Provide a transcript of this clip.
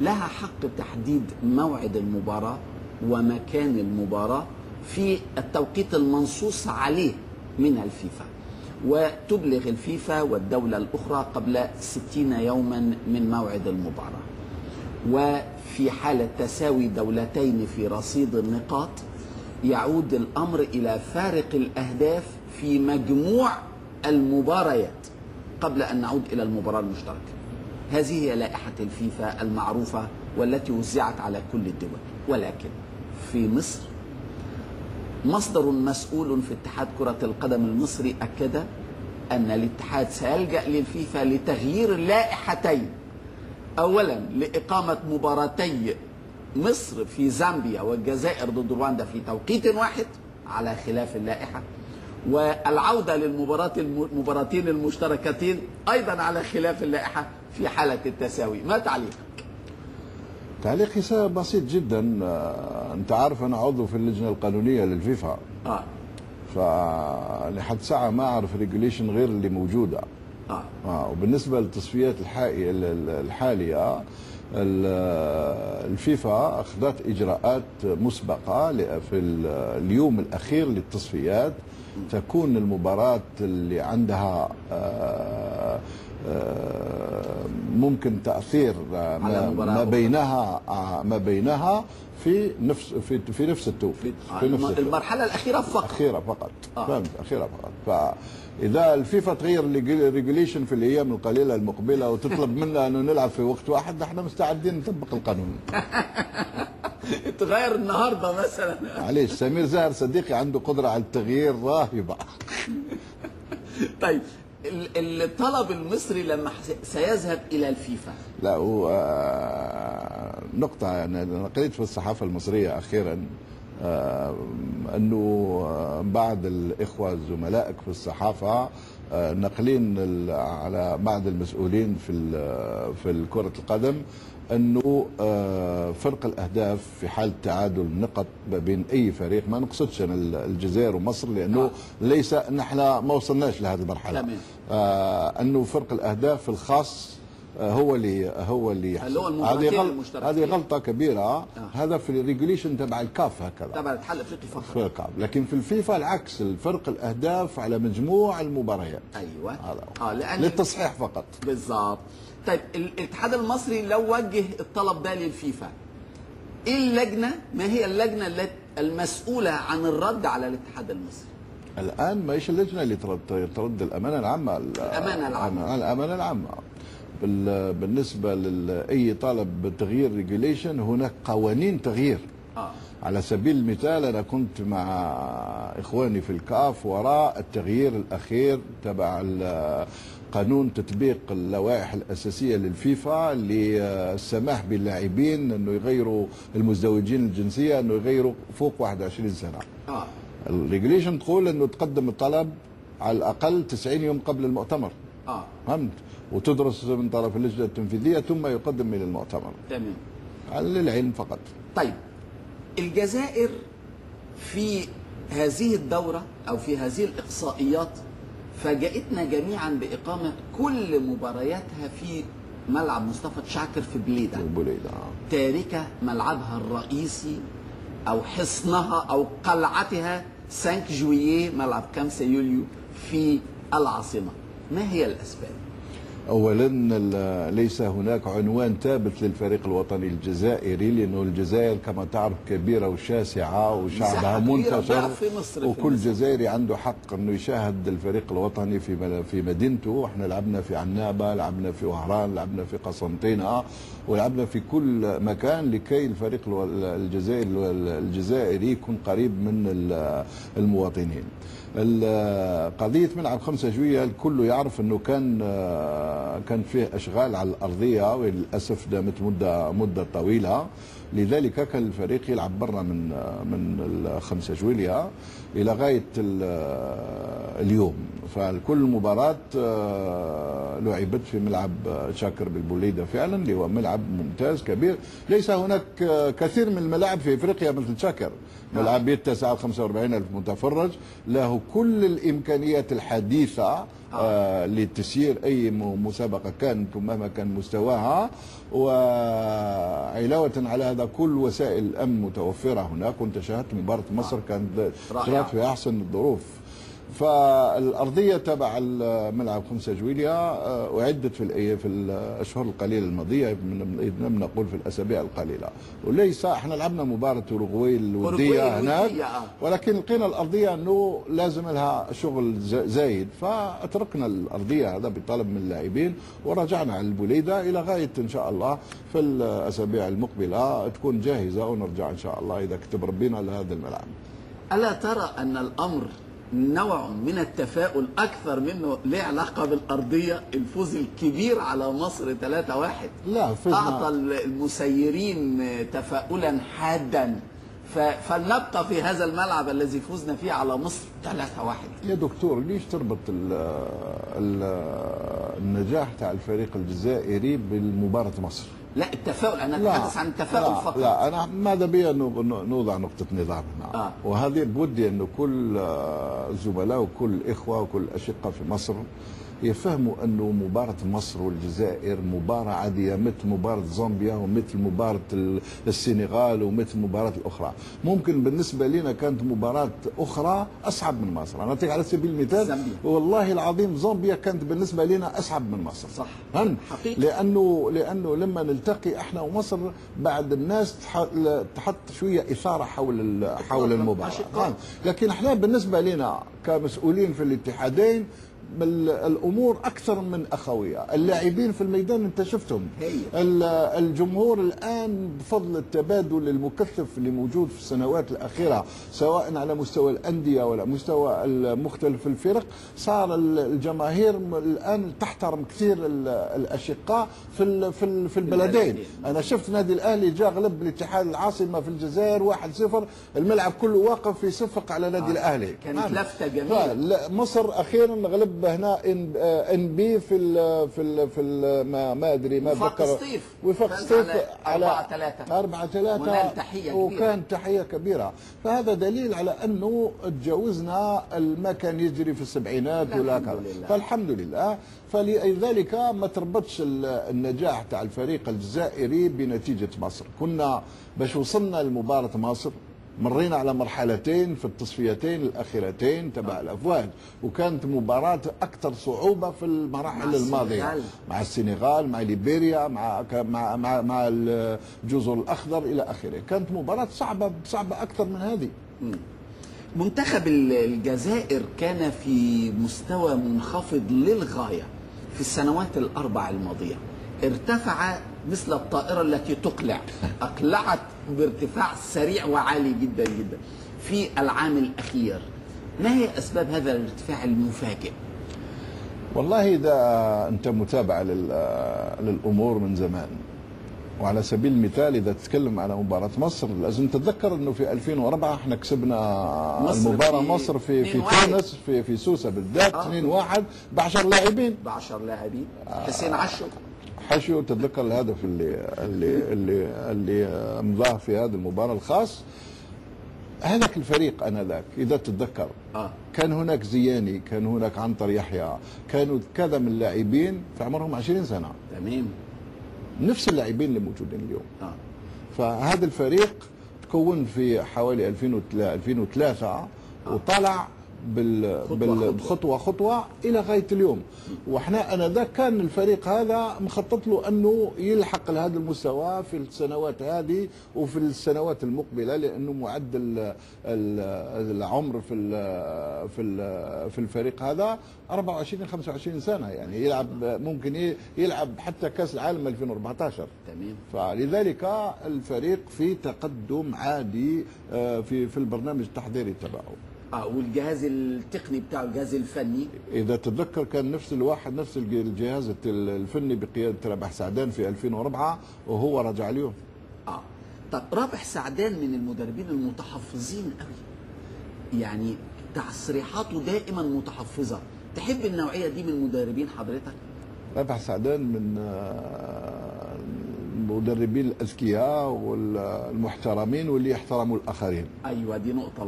لها حق تحديد موعد المباراة ومكان المباراة في التوقيت المنصوص عليه من الفيفا، وتبلغ الفيفا والدولة الأخرى قبل 60 يوما من موعد المباراة. وفي حالة تساوي دولتين في رصيد النقاط يعود الأمر إلى فارق الأهداف في مجموع المباريات قبل أن نعود إلى المباراة المشتركة. هذه هي لائحة الفيفا المعروفة والتي وزعت على كل الدول. ولكن في مصر مصدر مسؤول في اتحاد كرة القدم المصري أكد أن الاتحاد سيلجأ للفيفا لتغيير اللائحتين، أولا لإقامة مباراتي مصر في زامبيا والجزائر ضد رواندا في توقيت واحد على خلاف اللائحة، والعودة للمباراتين المشتركتين أيضا على خلاف اللائحة في حالة التساوي. ما تعليقك؟ تعليقي بسيط جدا. أنت عارف أنا عضو في اللجنة القانونية للفيفا، فلحد ساعة ما أعرف ريجوليشن غير اللي موجودة. وبالنسبة للتصفيات الحالية الفيفا أخذت إجراءات مسبقة في اليوم الأخير للتصفيات تكون المباراة اللي عندها ممكن تأثير ما بينها في نفس التوقيت، في نفس المرحلة الأخيرة فقط. فهمت، أخيرة فقط. فإذا الفيفا تغير الريجوليشن في الأيام القليلة المقبلة وتطلب منا أنه نلعب في وقت واحد، نحن مستعدين نطبق القانون. تغير النهارده مثلا. معليش، سمير زاهر صديقي عنده قدرة على التغيير رهيبة. طيب الطلب المصري لما سيذهب إلى الفيفا، لا هو نقطة يعني أنا قريت في الصحافة المصرية أخيرا أنه بعض الإخوة زملائك في الصحافة ناقلين على بعض المسؤولين في كرة القدم أنه فرق الأهداف في حال تعادل النقط بين أي فريق، ما نقصدش الجزائر ومصر لأنه ليس نحن ما وصلناش لهذه المرحلة، أنه فرق الأهداف الخاص هو اللي يحصل. هذه غلطة كبيرة. هذا في الريجوليشن تبع الكاف هكذا، تبع الاتحاد الافريقي فقط. لكن في الفيفا العكس، الفرق الاهداف على مجموع المباريات. ايوه هذا للتصحيح فقط. بالضبط. طيب الاتحاد المصري لو وجه الطلب ده للفيفا، ايه اللجنة، ما هي اللجنة المسؤولة عن الرد على الاتحاد المصري؟ الآن ما هيش اللجنة اللي ترد الأمانة العامة. الأمانة العامة. بالنسبة لأي طالب بتغيير ريجوليشن هناك قوانين تغيير. على سبيل المثال أنا كنت مع إخواني في الكاف وراء التغيير الأخير تبع قانون تطبيق اللوائح الأساسية للفيفا للسماح باللاعبين أنه يغيروا المزدوجين الجنسية أنه يغيروا فوق 21 سنة. الريجوليشن تقول أنه تقدم الطلب على الأقل 90 يوم قبل المؤتمر. فهمت؟ وتدرس من طرف اللجنة التنفيذية ثم يقدم من المؤتمر. تمام. على العلم فقط. طيب الجزائر في هذه الدورة أو في هذه الإقصائيات فاجأتنا جميعا بإقامة كل مبارياتها في ملعب مصطفى تشاكر في بليدة. تاركة ملعبها الرئيسي أو حصنها أو قلعتها 5 جوييه ملعب 5 يوليو في العاصمة. ما هي الأسباب؟ اولا ليس هناك عنوان ثابت للفريق الوطني الجزائري، لانه الجزائر كما تعرف كبيره وشاسعه وشعبها منتشر، وكل جزائري عنده حق انه يشاهد الفريق الوطني في مدينته. احنا لعبنا في عنابه، لعبنا في وهران، لعبنا في قسنطينه، ولعبنا في كل مكان لكي الفريق الجزائري يكون قريب من المواطنين. قضية ملعب 5 جوية الكل يعرف أنه كان فيه أشغال على الأرضية وللأسف دامت مدة طويلة، لذلك كان الفريق يلعب برا من 5 جويلية إلى غاية اليوم. فكل مباراة لعبت في ملعب شاكر بالبوليدة فعلا، اللي هو ملعب ممتاز كبير. ليس هناك كثير من الملاعب في إفريقيا مثل شاكر، ملعب يتسع 45,000 متفرج، له كل الإمكانيات الحديثة لتسيير أي مسابقة كانت ومهما كان مستواها، علاوة على هذا كل وسائل الأمن متوفرة هناك، وانت شاهدت مباراة مصر كانت جرت في أحسن الظروف. فالأرضية تبع الملعب 5 جويلية أعدت في الأشهر القليلة الماضية، نقول في الأسابيع القليلة، وليس احنا لعبنا مباراة أوروغواي الودية هناك، ولكن لقينا الأرضية أنه لازم لها شغل زايد، فأتركنا الأرضية هذا بطلب من اللاعبين ورجعنا على البوليدة إلى غاية إن شاء الله في الأسابيع المقبلة تكون جاهزة ونرجع إن شاء الله إذا كتب ربنا لهذا الملعب. ألا ترى أن الأمر نوع من التفاؤل أكثر منه له علاقة بالأرضية؟ الفوز الكبير على مصر 3-1 لا أعطى المسيرين تفاؤلا حادا، فلنبقى في هذا الملعب الذي فزنا فيه على مصر 3-1. يا دكتور ليش تربط النجاح تاع الفريق الجزائري بالمباراة مصر؟ لا التفاؤل، انا اتحدث عن التفاؤل فقط. لا انا ماذا بي نوضع نقطة نظام هنا. وهذه بودي انه كل الزملاء وكل الاخوة وكل الاشقاء في مصر يفهموا انه مباراة مصر والجزائر مباراة عادية مثل مباراة زامبيا ومثل مباراة السنغال ومثل مباراة الاخرى. ممكن بالنسبة لنا كانت مباراة اخرى اصعب من مصر. انا اعطيك على سبيل المثال زامبيا. والله العظيم زامبيا كانت بالنسبة لنا اصعب من مصر. صح حقيقي. لانه لما نلتقي احنا ومصر بعد الناس تحط شوية اثارة حول المباراة. لكن احنا بالنسبة لنا كمسؤولين في الاتحادين الامور اكثر من اخويه، اللاعبين في الميدان انت شفتهم، الجمهور الان بفضل التبادل المكثف اللي موجود في السنوات الاخيره سواء على مستوى الانديه ولا مستوى مختلف الفرق، صار الجماهير الان تحترم كثير الاشقاء في البلدين. انا شفت نادي الاهلي جاء غلب الاتحاد العاصمه في الجزائر 1-0، الملعب كله واقف يصفق على نادي الاهلي. كانت لفته جميله. مصر اخيرا غلب هنا ان بي في ما ادري ما اتذكر وفاق سطيف على 4-3 وكان تحيه كبيره. فهذا دليل على انه تجاوزنا ما كان يجري في السبعينات ولا كذا، فالحمد لله. فلذلك ما تربطش النجاح تاع الفريق الجزائري بنتيجه مصر. كنا باش وصلنا لمباراه مصر مرينا على مرحلتين في التصفيتين الاخيرتين تبع الافواج، وكانت مباراه اكثر صعوبه في المراحل الماضيه مع السنغال، مع ليبيريا، مع الجزر الاخضر الى اخره. كانت مباراه صعبه اكثر من هذه. منتخب الجزائر كان في مستوى منخفض للغايه في السنوات الاربع الماضيه، ارتفع مثل الطائرة التي تقلع، أقلعت بارتفاع سريع وعالي جدا جدا في العام الأخير. ما هي أسباب هذا الارتفاع المفاجئ؟ والله إذا أنت متابع للأمور من زمان، وعلى سبيل المثال إذا تتكلم على مباراة مصر لازم تتذكر أنه في 2004 احنا كسبنا المباراة مصر في تونس في سوسة بالذات 2-1 ب10 لاعبين. حسين حشو تتذكر الهدف اللي مضاه في هذه المباراة الخاص. هذاك الفريق انذاك اذا تتذكر كان هناك زياني، كان هناك عنتر يحيى، كانوا كذا من اللاعبين في عمرهم 20 سنة. تمام. نفس اللاعبين اللي موجودين اليوم. فهذا الفريق تكون في حوالي 2003 وطلع خطوة الى غايه اليوم. واحنا انذاك كان الفريق هذا مخطط له انه يلحق لهذا المستوى في السنوات هذه وفي السنوات المقبله، لانه معدل العمر في الفريق هذا 24-25 سنه، يعني يلعب ممكن يلعب حتى كاس العالم 2014. تمام. فلذلك الفريق في تقدم عادي في البرنامج التحضيري تبعه. والجهاز التقني بتاعه، الجهاز الفني اذا تتذكر كان نفس الجهاز الفني بقياده رابح سعدان في 2004 وهو رجع اليوم. طب رابح سعدان من المدربين المتحفظين قوي، يعني تصريحاته دائما متحفظه. تحب النوعيه دي من المدربين حضرتك؟ رابح سعدان من المدربين الاذكياء والمحترمين واللي يحترموا الاخرين. ايوه دي نقطه